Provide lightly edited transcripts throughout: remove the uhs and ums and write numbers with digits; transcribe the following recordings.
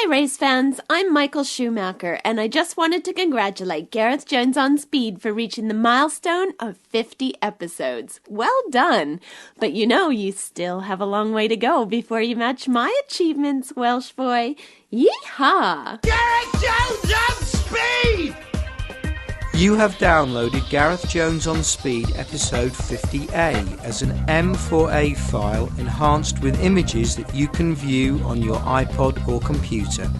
Hi race fans, I'm Michael Schumacher, and I just wanted to congratulate Gareth Jones on Speed for reaching the milestone of 50 episodes. Well done! But you still have a long way to go before you match my achievements, Welsh boy. Yeehaw! Gareth Jones on Speed! You have downloaded Gareth Jones on Speed episode 50A as an M4A file enhanced with images that you can view on your iPod or computer.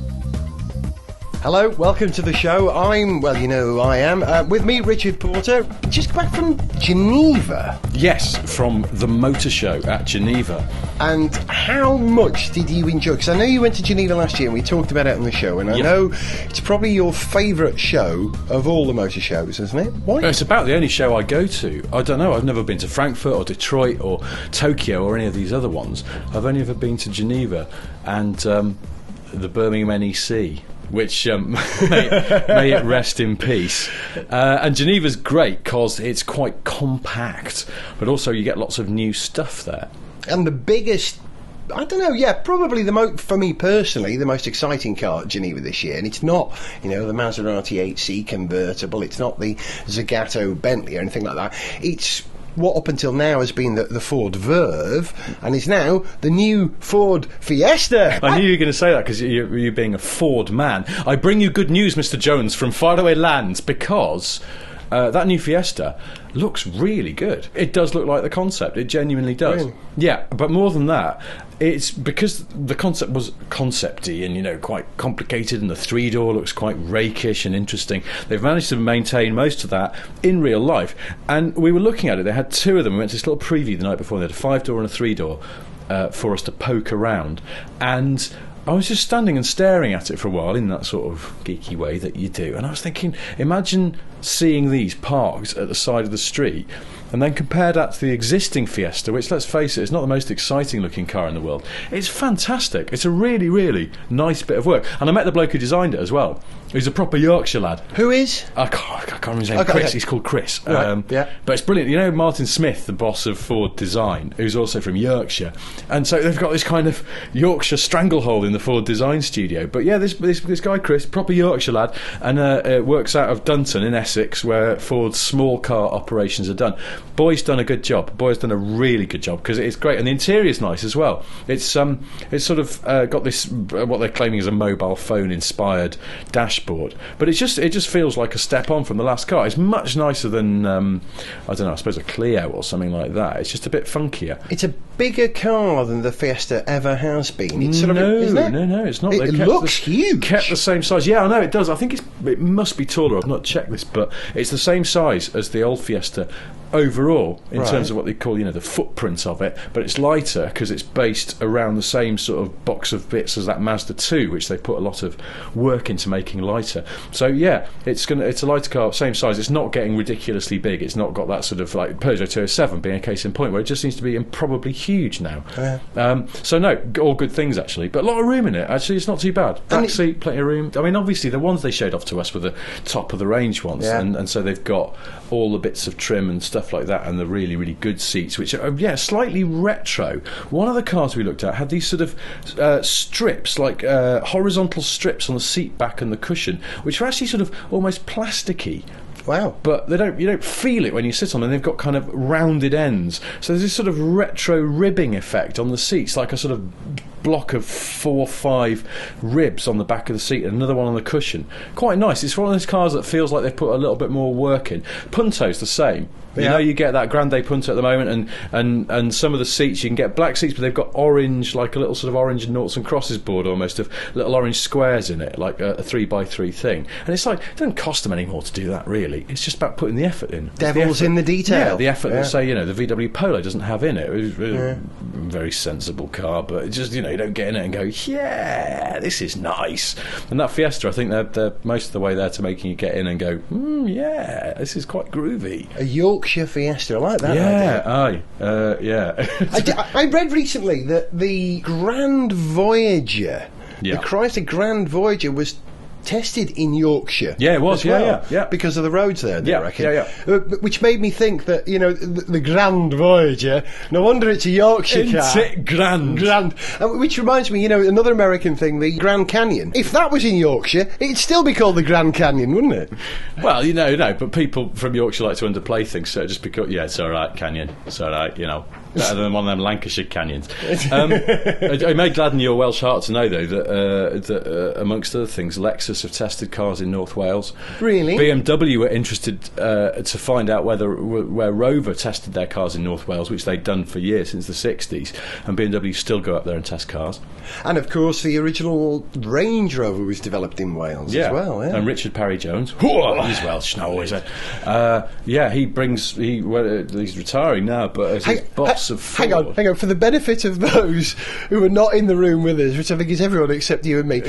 Hello, welcome to the show. Well, you know who I am. With me, Richard Porter, just back from Geneva. Yes, from the motor show at Geneva. And how much did you enjoy? Because I know you went to Geneva last year and we talked about it on the show, and I know it's probably your favourite show of all the motor shows, isn't it? Why? It's about the only show I go to. I don't know, I've never been to Frankfurt or Detroit or Tokyo or any of these other ones. I've only ever been to Geneva and the Birmingham NEC. Which may it rest in peace. And Geneva's great because it's quite compact, but also you get lots of new stuff there. And the biggest, I don't know, probably for me personally, the most exciting car at Geneva this year. And it's not, the Maserati 8C convertible, it's not the Zagato Bentley or anything like that. It's what up until now has been the Ford Verve, and is now the new Ford Fiesta. I knew you were going to say that because you being a Ford man. I bring you good news, Mr. Jones, from faraway lands, because that new Fiesta looks really good. It does look like the concept. It genuinely does. Really? Yeah, but more than that, it's because the concept was concepty and, quite complicated, and the three-door looks quite rakish and interesting. They've managed to maintain most of that in real life. And we were looking at it. They had two of them. We went to this little preview the night before. They had a 5-door and a 3-door for us to poke around. And I was just standing and staring at it for a while in that sort of geeky way that you do, and I was thinking, imagine seeing these parked at the side of the street and then compare that to the existing Fiesta, which, let's face it, is not the most exciting looking car in the world. It's fantastic. It's a really, really nice bit of work. And I met the bloke who designed it as well. He's a proper Yorkshire lad. Who is? I can't remember his name. Chris. Okay. He's called Chris. Right. But it's brilliant. Martin Smith, the boss of Ford Design, who's also from Yorkshire, and so they've got this kind of Yorkshire stranglehold in the Ford Design studio. But yeah, this guy Chris, proper Yorkshire lad, and works out of Dunton in Essex, where Ford's small car operations are done. Boy's done a good job. Boy's done a really good job because it's great, and the interior's nice as well. It's sort of got this what they're claiming is a mobile phone inspired dashboard, but it just feels like a step on from the last car. It's much nicer than I don't know, I suppose a Clio or something like that. It's just a bit funkier. It's a bigger car than the Fiesta ever has been. It's No, it's not. It looks huge. Kept the same size. Yeah, I know it does. I think it must be taller. I've not checked this, but it's the same size as the old Fiesta overall in terms of what they call the footprint of it, but it's lighter because it's based around the same sort of box of bits as that Mazda 2, which they put a lot of work into making lighter. So yeah, it's a lighter car, same size. It's not getting ridiculously big. It's not got that sort of like Peugeot 207 being a case in point, where it just seems to be improbably huge now. So no, all good things actually, but a lot of room in it. Actually, it's not too bad. Back seat, plenty of room. I mean, obviously the ones they showed off to us were the top of the range ones, and so they've got all the bits of trim and stuff like that, and the really, really good seats, which are slightly retro. One of the cars we looked at had these sort of strips, like horizontal strips on the seat back and the cushion, which are actually sort of almost plasticky. Wow. But you don't feel it when you sit on them. They've got kind of rounded ends. So there's this sort of retro ribbing effect on the seats, like a sort of block of 4 or 5 ribs on the back of the seat and another one on the cushion. Quite nice. It's one of those cars that feels like they've put a little bit more work in. Punto's the same. You get that Grande Punto at the moment, and some of the seats you can get black seats, but they've got orange, like a little sort of orange noughts and crosses board almost, of little orange squares in it, like a 3x3 thing. And it's like, it doesn't cost them any more to do that really. It's just about putting the effort in. Devil's in the detail. Yeah, the effort that say the VW Polo doesn't have in it. It was a very sensible car, but it just you don't get in it and go, yeah, this is nice. And that Fiesta, I think they're most of the way there to making you get in and go, yeah, this is quite groovy. A Yorkshire Fiesta, I like that idea. I read recently that the Grand Voyager, the Chrysler Grand Voyager, was tested in Yorkshire. Yeah, it was, as well, yeah. because of the roads there, I reckon. Yeah. Which made me think that, the Grand Voyager, no wonder it's a Yorkshire car. It grand. Which reminds me, another American thing, the Grand Canyon. If that was in Yorkshire, it'd still be called the Grand Canyon, wouldn't it? Well, no, but people from Yorkshire like to underplay things, so just because, it's all right, Canyon, it's all right, better than one of them Lancashire canyons. It may gladden your Welsh heart to know, though, that amongst other things, Lexus have tested cars in North Wales. Really? BMW were interested to find out where Rover tested their cars in North Wales, which they'd done for years, since the 60s, and BMW still go up there and test cars. And, of course, the original Range Rover was developed in Wales as well. Yeah. And Richard Parry-Jones, he's Welsh now, always. He's retiring now, but as his boss of Ford. Hang on. For the benefit of those who are not in the room with us, which I think is everyone except you and me,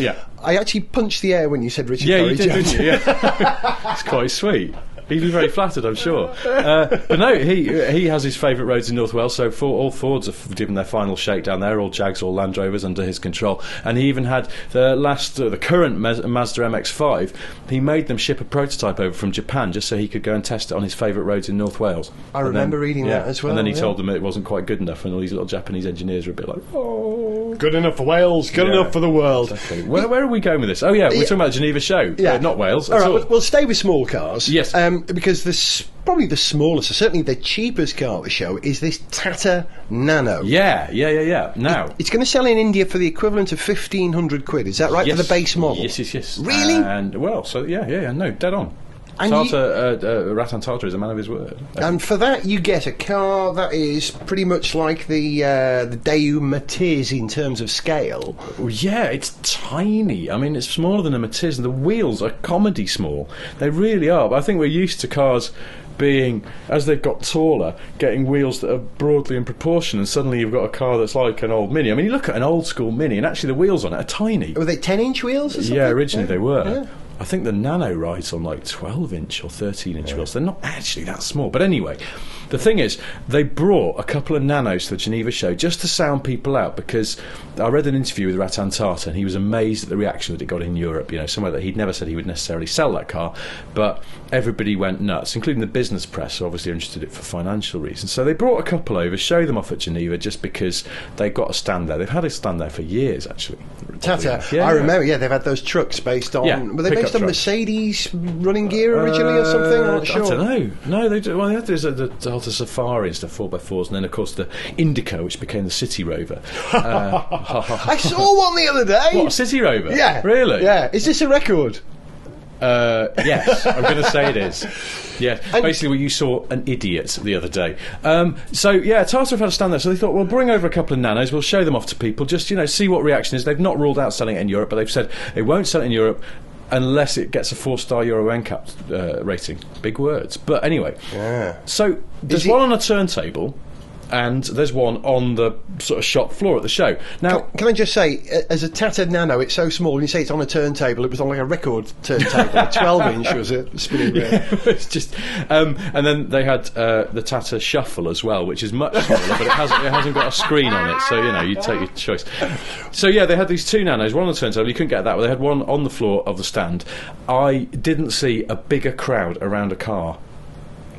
I actually punched the air when you said Richard Parry-Jones. Yeah, you did, didn't you? Yeah. It's quite sweet. He'd be very flattered, I'm sure. But no, he has his favourite roads in North Wales, so all Fords have given their final shakedown there, all Jags, all Land Rovers under his control. And he even had the current Mazda MX-5, he made them ship a prototype over from Japan just so he could go and test it on his favourite roads in North Wales. I remember reading that as well. And then he told them it wasn't quite good enough, and all these little Japanese engineers were a bit like, good enough for Wales, good enough for the world. Exactly. Where are we going with this? Oh yeah, we're talking about the Geneva show, not Wales at all. We'll stay with small cars. Yes. Because probably the smallest, or certainly the cheapest car at the show is this Tata Nano. Yeah. Now it's going to sell in India for the equivalent of £1,500. Is that right, for the base model? Yes. Really? And no, dead on. Ratan Tata is a man of his word. And for that, you get a car that is pretty much like the Daewoo Matiz in terms of scale. Yeah, it's tiny. I mean, it's smaller than a Matiz, and the wheels are comedy small. They really are. But I think we're used to cars being, as they've got taller, getting wheels that are broadly in proportion, and suddenly you've got a car that's like an old Mini. I mean, you look at an old school Mini, and actually the wheels on it are tiny. Were they 10-inch wheels or something? Yeah, originally they were. Yeah. I think the Nano rides on like 12-inch or 13-inch wheels. They're not actually that small. But anyway, the thing is, they brought a couple of Nanos to the Geneva show just to sound people out, because I read an interview with Ratan Tata, and he was amazed at the reaction that it got in Europe. Somewhere that he'd never said he would necessarily sell that car, but everybody went nuts, including the business press, who obviously interested in it for financial reasons. So they brought a couple over, show them off at Geneva, just because they got a stand there. They've had a stand there for years, actually. Tata, I remember, they've had those trucks based on... were they based on Mercedes running gear originally or something? I'm not sure. I don't know. No, they do. Well, they had the Delta Safari and stuff, 4x4s, and then, of course, the Indico, which became the City Rover. I saw one the other day. What, a City Rover? Yeah. Really? Yeah. Is this a record? Yes, I'm going to say it is. Yeah, basically, you saw an idiot the other day. Tata have had a stand there, so they thought, we'll bring over a couple of Nanos, we'll show them off to people, just see what reaction is. They've not ruled out selling it in Europe, but they've said they won't sell it in Europe unless it gets a 4-star Euro NCAP rating. Big words. But anyway, so there's one on a turntable, and there's one on the sort of shop floor at the show. Now, can I just say, as a Tata Nano, it's so small. When you say it's on a turntable, it was on like a record turntable. A 12-inch was it, spinning round. It's just, and then they had the Tata Shuffle as well, which is much smaller, but it hasn't got a screen on it. So you take your choice. So they had these two Nanos, one on the turntable. You couldn't get that, but they had one on the floor of the stand. I didn't see a bigger crowd around a car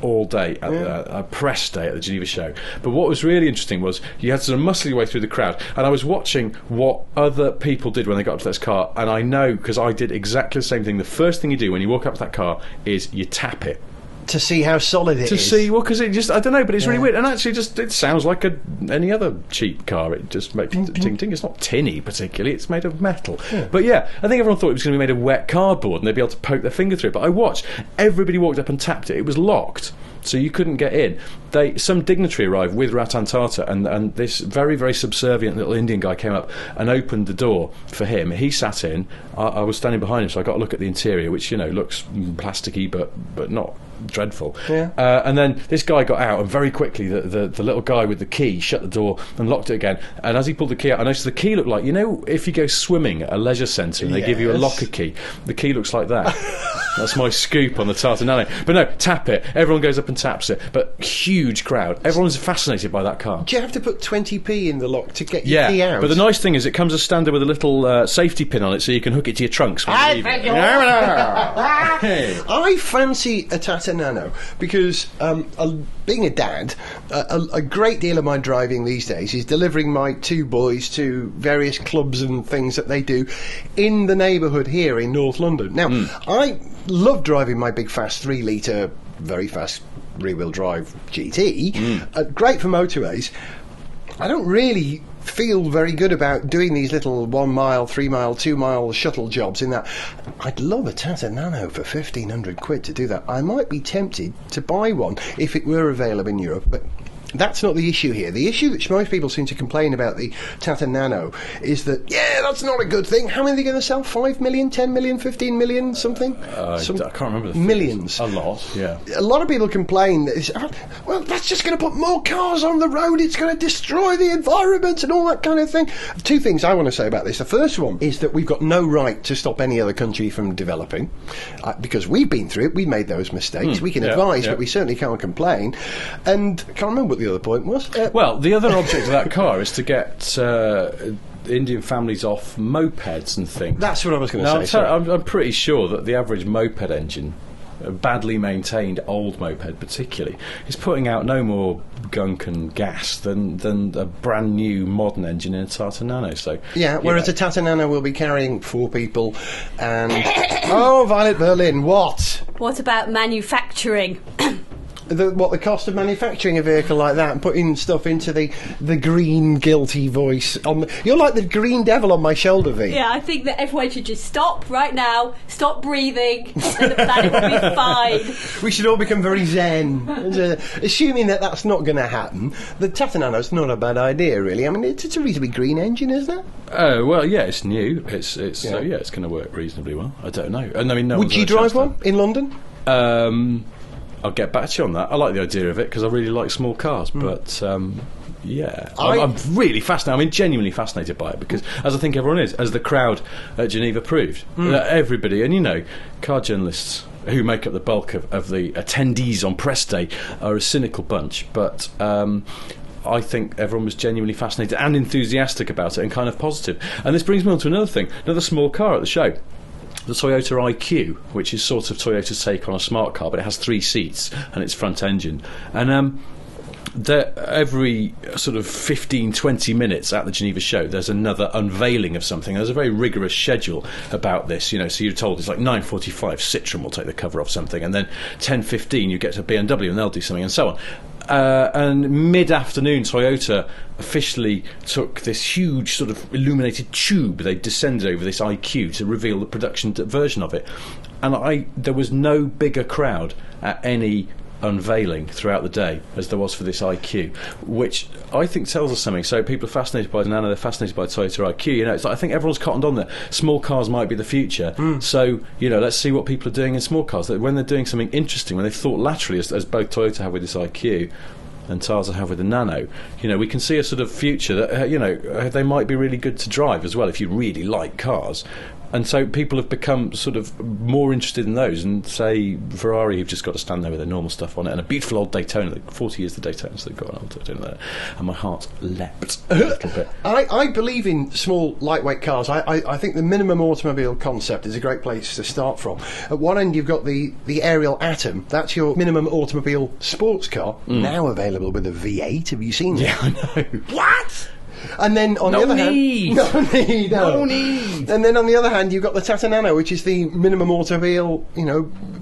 all day at a press day at the Geneva show. But what was really interesting was you had to sort of muscle your way through the crowd, and I was watching what other people did when they got up to this car, and I know, because I did exactly the same thing. The first thing you do when you walk up to that car is you tap it. To see how solid it is. To see, because it just, I don't know, but it's really weird. And actually, it sounds like any other cheap car. It just makes ting-ting. It's not tinny, particularly. It's made of metal. Yeah. But I think everyone thought it was going to be made of wet cardboard and they'd be able to poke their finger through it. But I watched. Everybody walked up and tapped it. It was locked, so you couldn't get in. Some dignitary arrived with Ratan Tata, and this very, very subservient little Indian guy came up and opened the door for him. He sat in. I was standing behind him, so I got a look at the interior, which looks plasticky, but not dreadful. Yeah. And then this guy got out, and very quickly the little guy with the key shut the door and locked it again. And as he pulled the key out, I noticed the key looked like, you know, if you go swimming at a leisure centre and they give you a locker key, the key looks like that. That's my scoop on the Tata Nano. But no, tap it. Everyone goes up and taps it. But huge crowd. Everyone's fascinated by that car. Do you have to put 20p in the lock to get your key out? But the nice thing is it comes as standard with a little safety pin on it, so you can hook it to your trunks when you leave it. I fancy a Tata Nano because, being a dad, a great deal of my driving these days is delivering my two boys to various clubs and things that they do in the neighbourhood here in North London. Now, I love driving my big fast 3-litre, very fast rear-wheel drive GT. Great for motorways. I don't really feel very good about doing these little 1 mile, 3 mile, 2 mile shuttle jobs in that. I'd love a Tata Nano for 1,500 quid to do that. I might be tempted to buy one if it were available in Europe, but that's not the issue here. The issue that most people seem to complain about the Tata Nano is that, that's not a good thing. How many are they going to sell? 5 million, 10 million, 15 million, something? I can't remember the millions. Figures. A lot, yeah. A lot of people complain that well, that's just going to put more cars on the road, it's going to destroy the environment and all that kind of thing. Two things I want to say about this. The first one is that we've got no right to stop any other country from developing, because we've been through it, we've made those mistakes. We can advise, but we certainly can't complain. And I can't remember what the other point was. Well, the other object of that car is to get Indian families off mopeds and things. That's what I was going to say. I'm pretty sure that the average moped engine, a badly maintained old moped particularly, is putting out no more gunk and gas than a brand new modern engine in a Tata Nano. So whereas a Tata Nano will be carrying 4 people and Violet Berlin, what about manufacturing? The cost of manufacturing a vehicle like that and putting stuff into the green guilty voice you're like the green devil on my shoulder, V. Yeah, I think that everyone should just stop right now, stop breathing, and the planet will be fine. We should all become very zen. Assuming that that's not going to happen, the Tata Nano's not a bad idea, really. I mean, it's a reasonably green engine, isn't it? Oh, well, yeah, it's new. It's it's going to work reasonably well. I don't know. And I mean, would you drive one in London? I'll get back to you on that. I like the idea of it because I really like small cars, but I'm really fascinated. I mean, genuinely fascinated by it because, as I think everyone is, as the crowd at Geneva proved, everybody, and car journalists who make up the bulk of the attendees on press day are a cynical bunch, but I think everyone was genuinely fascinated and enthusiastic about it and kind of positive. And this brings me on to another thing, another small car at the show. The Toyota IQ, which is sort of Toyota's take on a smart car, but it has 3 seats and it's front engine. And every sort of 15-20 minutes at the Geneva show there's another unveiling of something. There's a very rigorous schedule about this, so you're told it's like 9:45 Citroen will take the cover off something, and then 10:15 you get to BMW and they'll do something, and so on. And mid-afternoon Toyota officially took this huge sort of illuminated tube. They descended over this IQ to reveal the production version of it, and there was no bigger crowd at any unveiling throughout the day as there was for this IQ, which I think tells us something. So people are fascinated by the Nano, they're fascinated by Toyota IQ. It's like, I think everyone's cottoned on that small cars might be the future. So let's see what people are doing in small cars. That when they're doing something interesting, when they've thought laterally, as both Toyota have with this IQ and Tata have with the Nano, we can see a sort of future that they might be really good to drive as well if you really like cars. And so people have become sort of more interested in those, and say Ferrari have just got to stand there with their normal stuff on it, and a beautiful old Daytona, 40 years the Daytonas they've got old, and my heart leapt a little bit. I believe in small lightweight cars. I think the minimum automobile concept is a great place to start from. At one end you've got the Ariel Atom, that's your minimum automobile sports car, now available with a V8. Have you seen that? Yeah, I know. What? And then on the other hand, no need. And then on the other hand, you've got the Tata Nano, which is the minimum automobile,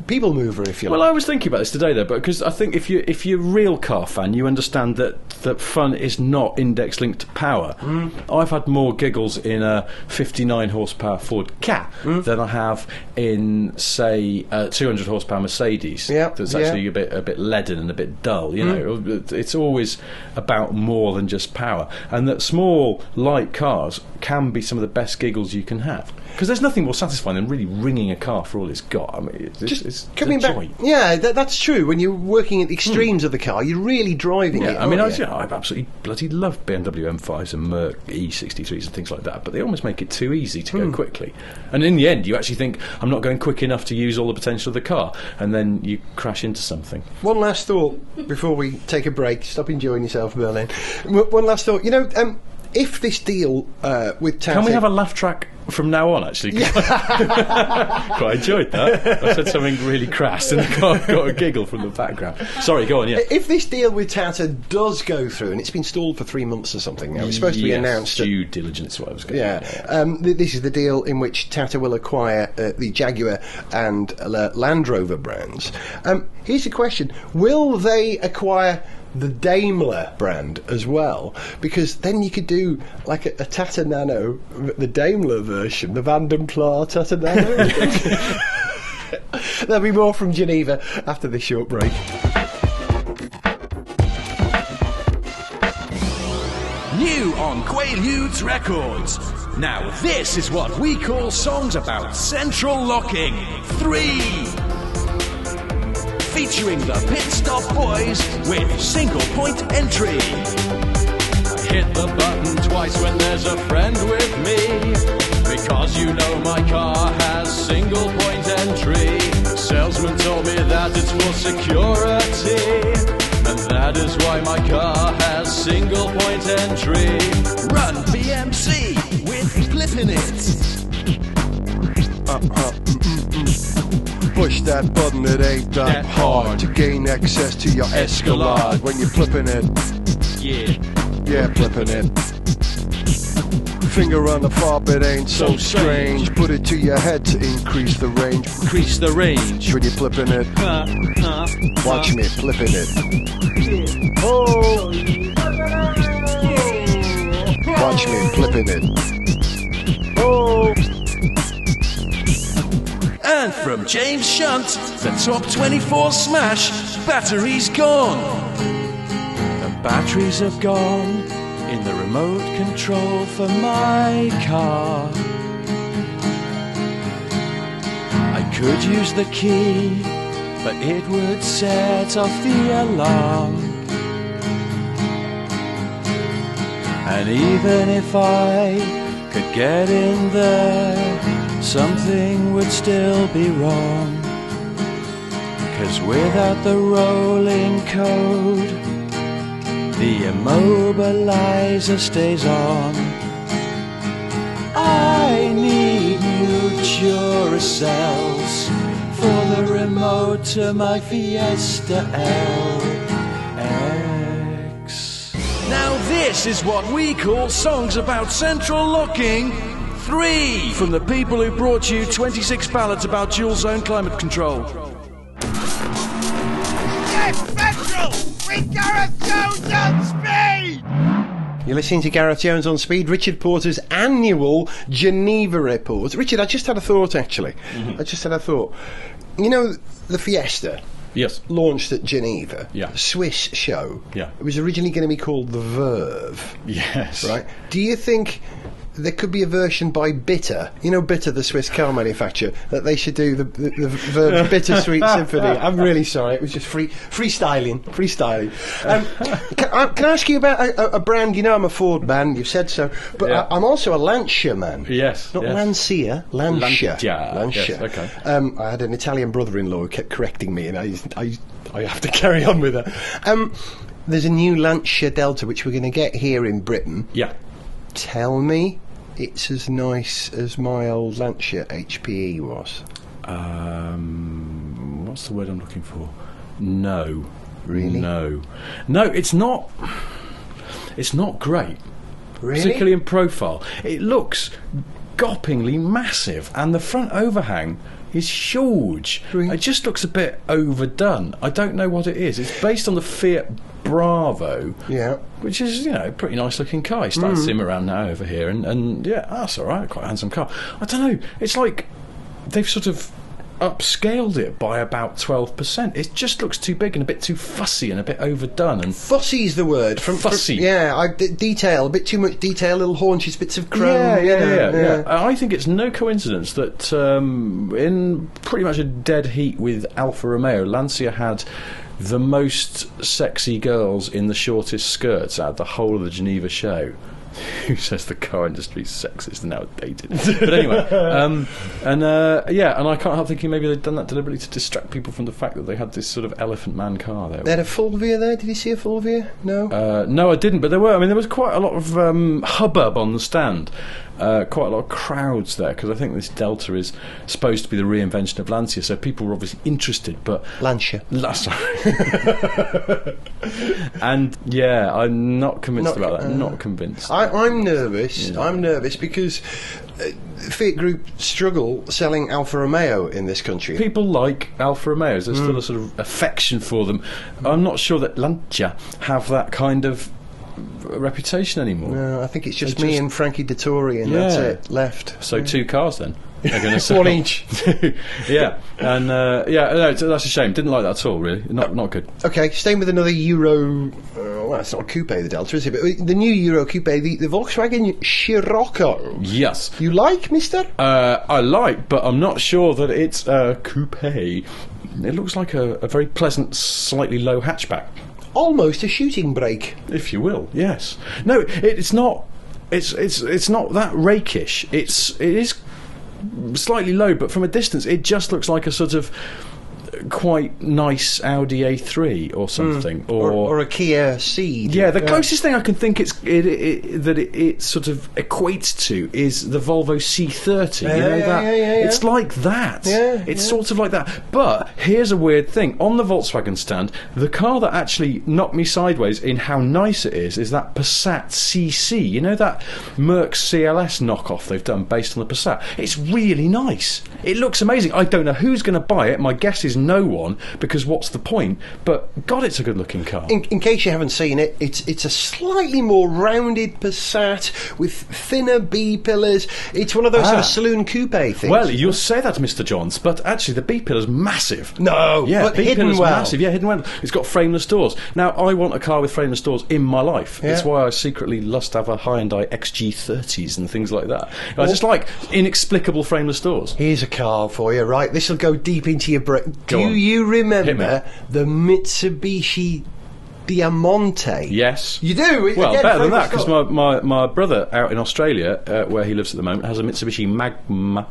people mover, if you like. Well, I was thinking about this today, though, because I think if you're a real car fan, you understand that fun is not index linked to power. I've had more giggles in a 59 horsepower Ford Ka than I have in, say, a 200 horsepower Mercedes. That's actually a bit leaden and a bit dull. It's always about more than just power, and that small, light cars can be some of the best giggles you can have. Because there's nothing more satisfying than really ringing a car for all it's got. I mean, it's coming a back. joy. Yeah, that's true. When you're working at the extremes of the car, you're really driving it. I mean, aren't you? I absolutely bloody love BMW M5s and Merc E63s and things like that, but they almost make it too easy to go quickly. And in the end, you actually think, I'm not going quick enough to use all the potential of the car, and then you crash into something. One last thought before we take a break. Stop enjoying yourself, Berlin. One last thought. If this deal with Tata... Can we have a laugh track from now on, actually? Quite enjoyed that. I said something really crass and got a giggle from the background. Sorry, go on, yeah. If this deal with Tata does go through, and it's been stalled for 3 months or something now, it's supposed to be announced... due diligence, what I was going to say. This is the deal in which Tata will acquire the Jaguar and Land Rover brands. Here's the question. Will they acquire the Daimler brand as well? Because then you could do like a Tata Nano, the Daimler version, the Van den Pla Tata Nano. There'll be more from Geneva after this short break. New on Quaaludes Records. Now this is what we call songs about central locking 3. Featuring the Pit Stop Boys with single point entry. I hit the button twice when there's a friend with me, because you know my car has single point entry. The salesman told me that it's for security, and that is why my car has single point entry. Run BMC with Blip in it. Push that button, it ain't that hard to gain access to your Escalade when you're flipping it. Yeah, flipping it. Finger on the fob, it ain't so strange. Put it to your head to increase the range. Increase the range. When you're flipping it. Watch me flipping it. Oh! Watch me flipping it. Oh! And from James Shunt, the top 24 smash, battery's gone. The batteries are gone in the remote control for my car. I could use the key, but it would set off the alarm. And even if I could get in there, something would still be wrong. 'Cause without the rolling code, the immobilizer stays on. I need new Duracells for the remote to my Fiesta LX. Now this is what we call songs about central locking 3 from the people who brought you 26 ballads about dual zone climate control. Yes, Central with Gareth Jones on Speed! You're listening to Gareth Jones on Speed, Richard Porter's annual Geneva report. Richard, I just had a thought, actually. I just had a thought. You know, the Fiesta... Yes. Launched at Geneva. Yeah. Swiss show. Yeah. It was originally going to be called the Verve. Yes. Right? Do you think there could be a version by Bitter, you know Bitter, the Swiss car manufacturer, that they should do the Verve Bittersweet Symphony? I'm really sorry, it was just freestyling. Can I ask you about a brand? You know I'm a Ford man, you've said so, but Yeah. I'm also a Lancia man. Yes. Not yes. Lancia, Lancia. Lancia. Yes, okay. I had an Italian brother-in-law who kept correcting me, and I have to carry on with that. There's a new Lancia Delta which we're going to get here in Britain. Yeah. Tell me it's as nice as my old Lancia HPE was. What's the word I'm looking for? No. Really? No, it's not. It's not great. Really? Particularly in profile. It looks gopingly massive, and the front overhang is huge. Really? It just looks a bit overdone. I don't know what it is. It's based on the Fiat Bravo, Yeah. which is, a pretty nice looking car. It's starting to sim around now over here, and yeah, that's alright, quite a handsome car. I don't know, it's like they've sort of upscaled it by about 12%. It just looks too big and a bit too fussy and a bit overdone. And Fussy's the word. Fussy. Detail, a bit too much detail, little haunches, bits of chrome. Yeah. I think it's no coincidence that in pretty much a dead heat with Alfa Romeo, Lancia had the most sexy girls in the shortest skirts out of the whole of the Geneva show. Who says the car industry is sexist and outdated? But anyway, and I can't help thinking maybe they'd done that deliberately to distract people from the fact that they had this sort of elephant man car there. They had a Fulvia there. Did you see a Fulvia? No. No, I didn't. But there was quite a lot of hubbub on the stand. Quite a lot of crowds there, because I think this Delta is supposed to be the reinvention of Lancia, so people were obviously interested, but... Lancia. And yeah, I'm not convinced about that. Not convinced. I'm nervous. Yeah. I'm nervous because Fiat Group struggle selling Alfa Romeo in this country. People like Alfa Romeos. There's still a sort of affection for them. I'm not sure that Lancia have that kind of reputation anymore. No, I think it's just me and Frankie Dettori, and that's it, left. So 2 cars then. They're going to sell. 1 each. Yeah, and no, that's a shame. Didn't like that at all, really. Not good. Okay, staying with another Euro. Well, it's not a coupe, the Delta, is it? But the new Euro coupe, the Volkswagen Scirocco. Yes. You like, mister? I like, but I'm not sure that it's a coupe. It looks like a very pleasant, slightly low hatchback. Almost a shooting brake, if you will. Yes. No, it's not. It's not that rakish. It is slightly low, but from a distance, it just looks like a sort of quite nice Audi A3 or something, or a Kia Ceed. Yeah, the closest thing I can think it sort of equates to is the Volvo C30. It's like that. It's sort of like that. But here's a weird thing: on the Volkswagen stand, the car that actually knocked me sideways in how nice it is that Passat CC. You know, that Merck's CLS knockoff they've done based on the Passat. It's really nice. It looks amazing. I don't know who's going to buy it. My guess is no one, because what's the point? But God, it's a good-looking car. In case you haven't seen it, it's a slightly more rounded Passat with thinner B-pillars. It's one of those sort of saloon coupe things. Well, you'll say that, Mr. Johns, but actually the B-pillar's massive. No, yeah, but hidden well. Massive. Yeah, hidden well. It's got frameless doors. Now, I want a car with frameless doors in my life. That's why I secretly lust to have a Hyundai XG30s and things like that. I just like inexplicable frameless doors. Here's a car for you, right? This will go deep into your brain. Do you remember the Mitsubishi Diamante? Yes. You do? Well, again, better than that, because my brother out in Australia, where he lives at the moment, has a Mitsubishi Magna,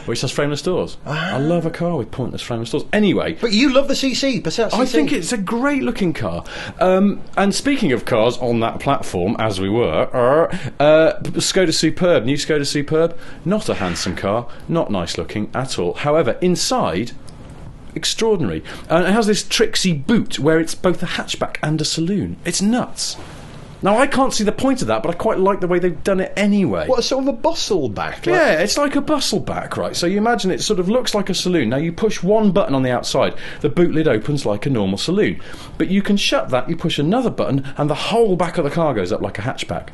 which has frameless doors. I love a car with pointless frameless doors. Anyway, but you love the CC, Passat CC. I think it's a great looking car. And speaking of cars on that platform, as we were, Skoda Superb, new Skoda Superb, not a handsome car, not nice looking at all. However, inside, extraordinary. And it has this tricksy boot where it's both a hatchback and a saloon. It's nuts. Now, I can't see the point of that, but I quite like the way they've done it anyway. What, sort of a bustle back? Yeah, it's like a bustle back, right? So you imagine it sort of looks like a saloon. Now, you push one button on the outside, the boot lid opens like a normal saloon. But you can shut that, you push another button, and the whole back of the car goes up like a hatchback.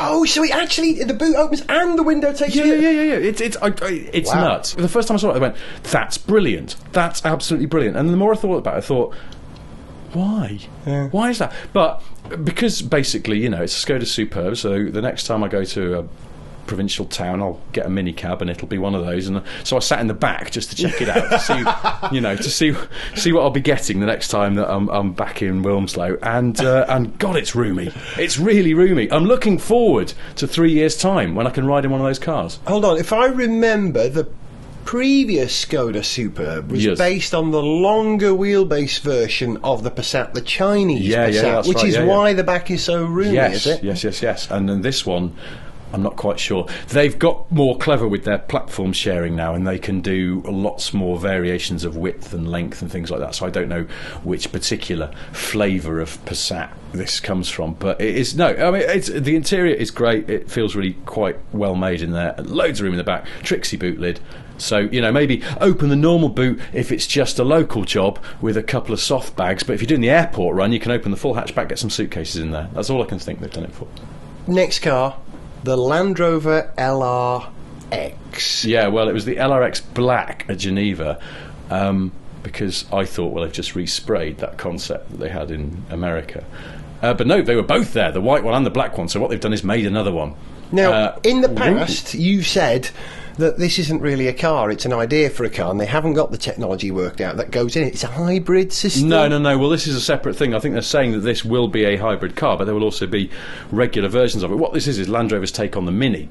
Oh, so it actually, the boot opens and the window takes you. Yeah. It's nuts. The first time I saw it, I went, that's brilliant. That's absolutely brilliant. And the more I thought about it, I thought, why? Yeah. Why is that? But because basically, you know, it's a Skoda Superb, so the next time I go to a provincial town, I'll get a minicab and it'll be one of those. And so I sat in the back just to check it out, to see, you know, to see what I'll be getting the next time that I'm back in Wilmslow. And God, it's roomy. It's really roomy. I'm looking forward to 3 years' time when I can ride in one of those cars. Hold on, if I remember, the previous Skoda Superb was based on the longer wheelbase version of the Passat, the Chinese Passat, which is why the back is so roomy, is it? Yes. And then this one, I'm not quite sure. They've got more clever with their platform sharing now, and they can do lots more variations of width and length and things like that. So I don't know which particular flavour of Passat this comes from, but it is the interior is great. It feels really quite well made in there. Loads of room in the back. Tricksy boot lid. So, you know, maybe open the normal boot if it's just a local job with a couple of soft bags, but if you're doing the airport run, you can open the full hatchback, get some suitcases in there. That's all I can think they've done it for. Next car, the Land Rover LR LRX. Yeah, well, it was the LRX Black at Geneva, because I thought, well, they've just resprayed that concept that they had in America. But no, they were both there, the white one and the black one, so what they've done is made another one. Now, in the past, you've said that this isn't really a car, it's an idea for a car, and they haven't got the technology worked out that goes in it. It's a hybrid system. No. Well, this is a separate thing. I think they're saying that this will be a hybrid car, but there will also be regular versions of it. What this is Land Rover's take on the Mini.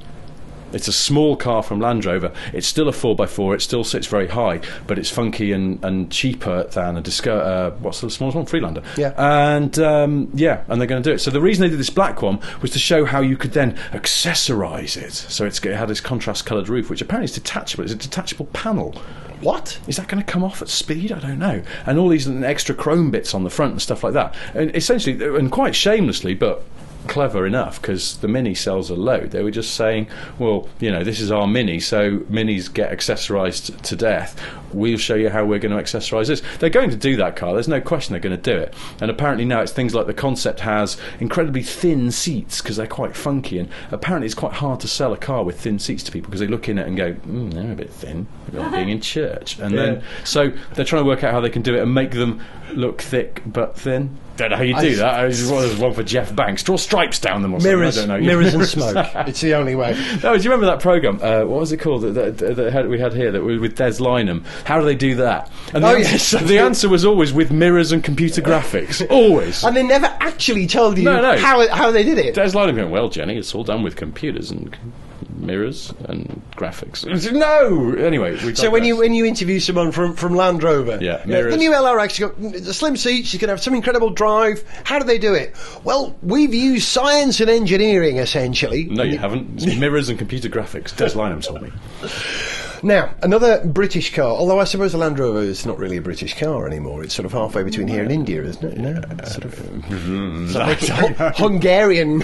It's a small car from Land Rover. It's still a 4x4. It still sits very high, but it's funky and cheaper than a Disco. What's the smallest one? Freelander. Yeah. And and they're going to do it. So the reason they did this black one was to show how you could then accessorise it. So it had this contrast-coloured roof, which apparently is detachable. It's a detachable panel. What? Is that going to come off at speed? I don't know. And all these extra chrome bits on the front and stuff like that. And essentially, and quite shamelessly, but clever enough, because the Mini sells a load, they were just saying, well, this is our Mini, so Minis get accessorised to death. We'll show you how we're going to accessorise this. They're going to do that car, there's no question they're going to do it. And apparently now it's things like the concept has incredibly thin seats, because they're quite funky, and apparently it's quite hard to sell a car with thin seats to people, because they look in it and go, they're a bit thin, like being in church. And then, so they're trying to work out how they can do it and make them look thick but thin. Don't know how you do that. There's one for Jeff Banks. Draw stripes down them or mirrors, something. I don't know. Mirrors and smoke. It's the only way. No, do you remember that programme? What was it called that we had here that was with Des Lynam? How do they do that? And the answer was always with mirrors and computer graphics. Always. And they never actually told you how they did it. Des Lynam going, well, Jenny, it's all done with computers and mirrors and graphics. No! Anyway, so when you interview someone from Land Rover, mirrors. The new LRX, you got the slim seats, you can have some incredible drive. How do they do it? Well, we've used science and engineering, essentially. No, you haven't. It's mirrors and computer graphics. Des Lynam told me. Now, another British car, although I suppose the Land Rover is not really a British car anymore. It's sort of halfway between here and India, isn't it? No, sort of Hungarian.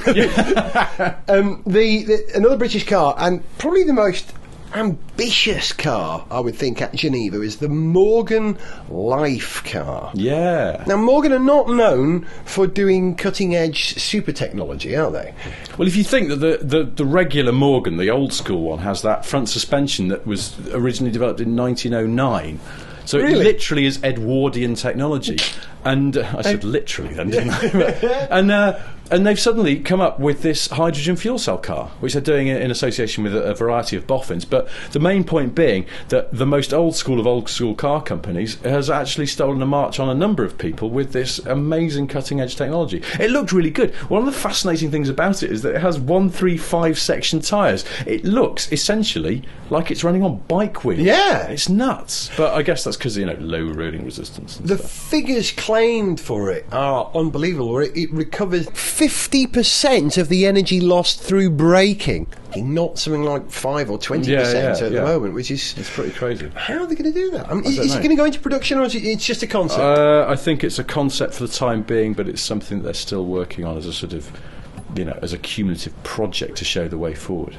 Another British car, and probably the most ambitious car, I would think, at Geneva is the Morgan Life car. Yeah. Now, Morgan are not known for doing cutting-edge super technology, are they? Well, if you think that the regular Morgan, the old school one, has that front suspension that was originally developed in 1909. So it literally is Edwardian technology. And I said literally then, didn't I? And they've suddenly come up with this hydrogen fuel cell car, which they're doing in association with a variety of boffins. But the main point being that the most old school car companies has actually stolen a march on a number of people with this amazing cutting-edge technology. It looked really good. One of the fascinating things about it is that it has 135 section tyres. It looks essentially like it's running on bike wheels. Yeah. It's nuts. But I guess that's because, low rolling resistance and the stuff. Figures claimed for it are unbelievable. It recovers 50% of the energy lost through braking, not something like 5 or 20% at the moment, which is... It's pretty crazy. How are they going to do that? I mean, is it going to go into production, or is it's just a concept? I think it's a concept for the time being, but it's something that they're still working on as a sort of, as a cumulative project to show the way forward.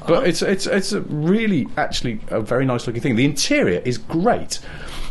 But it's a really, actually, a very nice looking thing. The interior is great,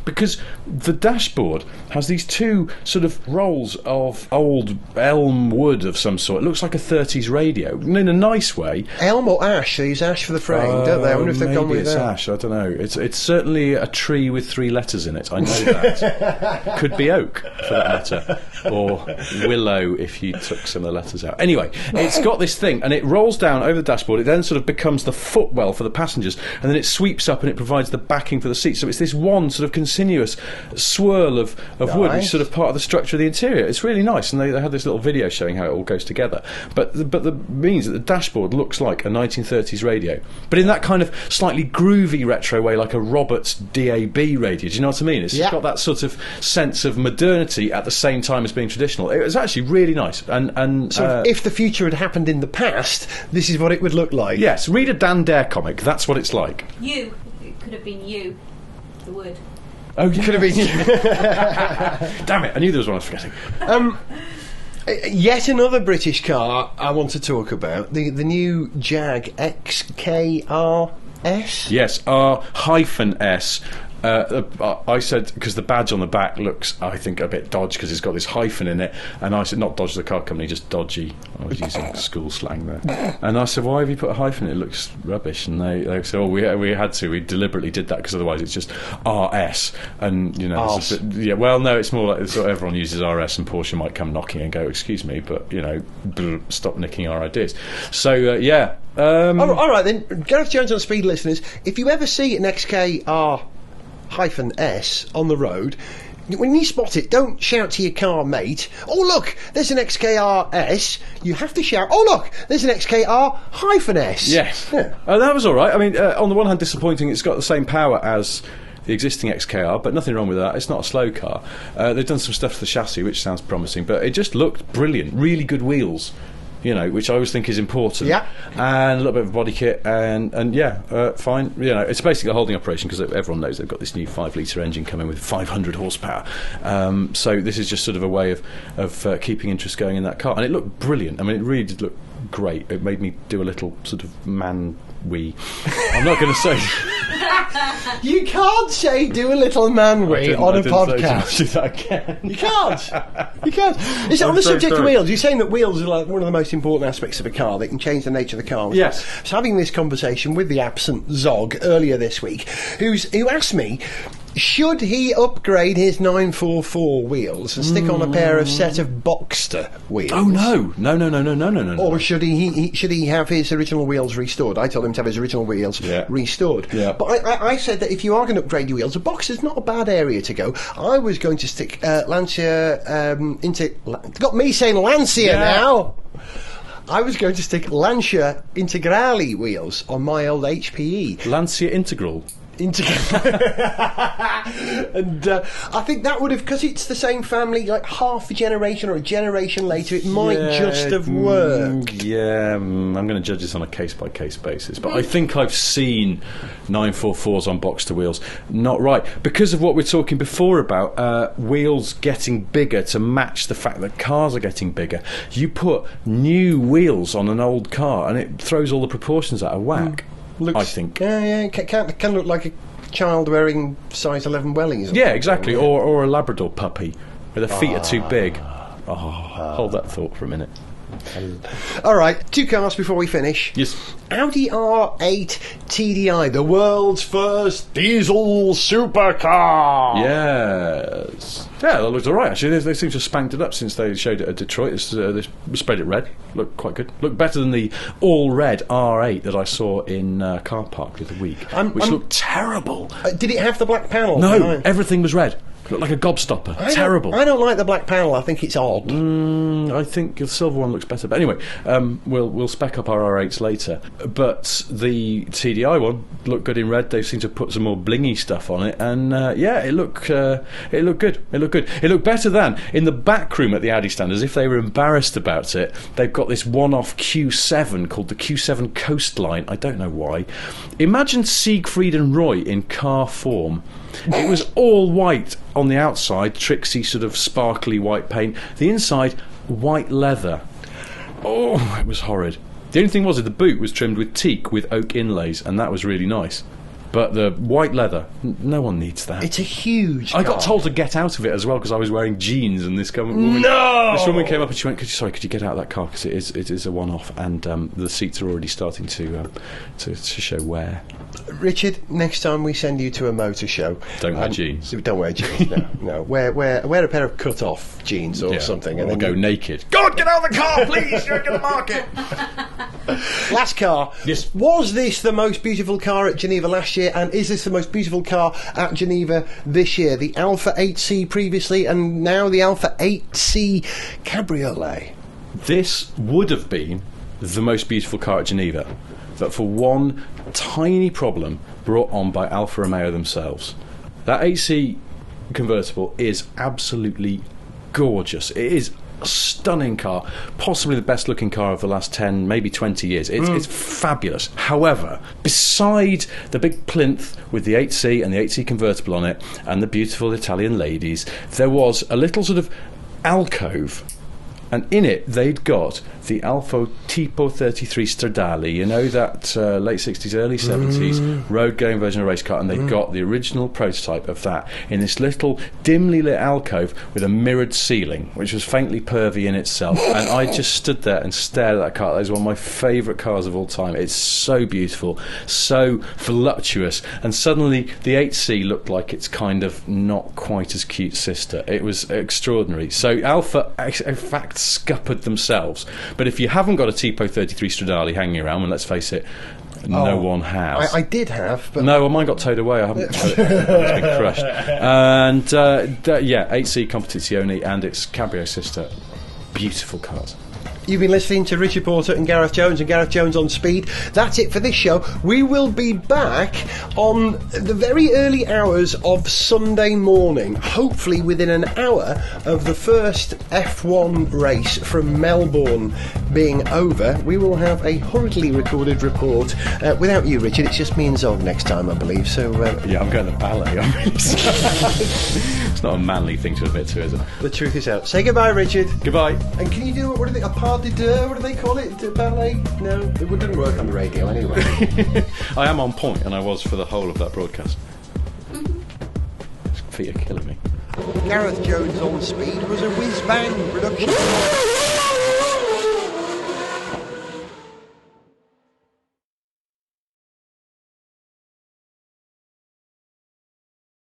because the dashboard has these two sort of rolls of old elm wood of some sort. It looks like a 30s radio, in a nice way. Elm or ash? They use ash for the frame, don't they? I wonder if they've gone with that. Ash, I don't know. It's certainly a tree with 3 letters in it, I know that. Could be oak, for that matter, or willow if you took some of the letters out. Anyway, it's got this thing, and it rolls down over the dashboard. It then sort of becomes the footwell for the passengers, and then it sweeps up and it provides the backing for the seat. So it's this one sort of continuous swirl of wood, which is sort of part of the structure of the interior. It's really nice, and they had this little video showing how it all goes together. But the means that the dashboard looks like a 1930s radio, but in that kind of slightly groovy retro way, like a Roberts DAB radio. Do you know what I mean? It's got that sort of sense of modernity at the same time as being traditional. It was actually really nice. And so if the future had happened in the past, this is what it would look like. Yes, read a Dan Dare comic. That's what it's like. It could have been you, the wood. Oh, yeah. Could have been you. Damn it, I knew there was one I was forgetting. Yet another British car I want to talk about, the new Jag XKR-S. Yes, R-S. I said, because the badge on the back looks, I think, a bit dodgy because it's got this hyphen in it, and I said, not dodge the car company, just dodgy. I was using school slang there. And I said, why have you put a hyphen in it? It looks rubbish. And they said, oh, we had to. We deliberately did that because otherwise it's just RS. And, you know, it's a bit, yeah, well, no, it's more like sort of everyone uses RS and Porsche might come knocking and go, excuse me, but, you know, stop nicking our ideas. So, yeah. All right, then, Gareth Jones on Speed listeners, if you ever see an XKR-S on the road, when you spot it, don't shout to your car mate, oh look, there's an XKR-S. You have to shout, oh look, there's an XKR-S. Yes. Yeah. That was all right. I mean, on the one hand, disappointing, it's got the same power as the existing XKR, but nothing wrong with that. It's not a slow car. They've done some stuff to the chassis, which sounds promising, but it just looked brilliant. Really good wheels, you know, which I always think is important. Yeah. And a little bit of body kit, and yeah, fine. You know, it's basically a holding operation because everyone knows they've got this new 5-litre engine coming with 500 horsepower. So this is just sort of a way of keeping interest going in that car, and it looked brilliant. I mean, it really did look great. It made me do a little sort of man-wee. I'm not going to say. You can't say do a little man-wee on a podcast. Do that again. You can't. You can't. It's on the subject of wheels. You're saying that wheels are like one of the most important aspects of a car. They can change the nature of the car. Yes. I was having this conversation with the absent Zog earlier this week, who asked me, should he upgrade his 944 wheels and stick on a set of Boxster wheels? Oh no. Or should he have his original wheels restored? I told him to have his original wheels restored. Yeah. But I said that if you are going to upgrade your wheels, a Boxster's not a bad area to go. I was going to stick Lancia got me saying Lancia now. I was going to stick Lancia Integrale wheels on my old HPE. Lancia Integral. And I think that would have, because it's the same family, like half a generation or a generation later, it might just have worked. I'm going to judge this on a case-by-case basis, but I think I've seen 944s on Boxster wheels not right because of what we're talking before about wheels getting bigger to match the fact that cars are getting bigger. You put new wheels on an old car and it throws all the proportions out of whack. I think. Yeah, can look like a child wearing size 11 wellies. Yeah, exactly. Or a Labrador puppy where the feet are too big. Hold that thought for a minute. All right, 2 cars before we finish. Yes. Audi R8 TDI, the world's first diesel supercar. Yes. Yeah, that looks all right, actually. They seem to have spanked it up since they showed it at Detroit. They sprayed it red. Looked quite good. Looked better than the all-red R8 that I saw in car park the other week, which looked terrible. Did it have the black panel? No, everything was red. Looked like a gobstopper. Terrible. I don't like the black panel. I think it's odd. I think the silver one looks better. But anyway, we'll spec up our R8s later. But the TDI one looked good in red. They seem to put some more blingy stuff on it, and it looked good. It looked good. It looked better than in the back room at the Audi stand, as if they were embarrassed about it. They've got this one-off Q7 called the Q7 Coastline. I don't know why. Imagine Siegfried and Roy in car form. It was all white on the outside, tricksy sort of sparkly white paint. The inside, white leather. Oh, it was horrid. The only thing was that the boot was trimmed with teak with oak inlays, and that was really nice. But the white leather, no one needs that. It's a huge car. I got told to get out of it as well because I was wearing jeans, and this woman came up and she went, could you get out of that car, because it is a one-off, and the seats are already starting to show wear. Richard, next time we send you to a motor show, don't wear jeans. Don't wear jeans. No. Wear a pair of cut-off jeans or something, and then go naked. God, get out of the car, please! You're going to mark it. Last car. Yes. Was this the most beautiful car at Geneva last year, and is this the most beautiful car at Geneva this year? The Alpha 8C previously, and now the Alpha 8C Cabriolet. This would have been the most beautiful car at Geneva, but for one tiny problem brought on by Alfa Romeo themselves. That 8C convertible is absolutely gorgeous. It is a stunning car, possibly the best looking car of the last 10, maybe 20 years. It's fabulous. However, beside the big plinth with the 8C and the 8C convertible on it and the beautiful Italian ladies, there was a little sort of alcove And in it, they'd got the Alfa Tipo 33 Stradale, you know, that late 60s, early 70s road-going version of a race car, and they'd got the original prototype of that in this little dimly lit alcove with a mirrored ceiling, which was faintly pervy in itself. And I just stood there and stared at that car. That is one of my favourite cars of all time. It's so beautiful, so voluptuous, and suddenly the 8C looked like its kind of not quite as cute sister. It was extraordinary. So Alfa, in fact, scuppered themselves. But if you haven't got a Tipo 33 Stradale hanging around, and let's face it, no one has. I did have, but no, well, mine got towed away. I haven't. It's been crushed. And 8C Competizione and its Cabrio sister, beautiful cars. You've been listening to Richard Porter and Gareth Jones on Speed. That's it for this show. We will be back on the very early hours of Sunday morning, hopefully within an hour of the first F1 race from Melbourne being over. We will have a hurriedly recorded report without you, Richard. It's just me and Zog next time, I believe. So yeah, I'm going to ballet. I'm really sorry. It's not a manly thing to admit to, is it? The truth is out. Say goodbye, Richard. Goodbye. And can you do what do they? A pas de deux? What do they call it? Ballet? No, it wouldn't work on the radio anyway. I am on point, and I was for the whole of that broadcast. Feet are killing me. Gareth Jones on Speed was a whiz-bang production.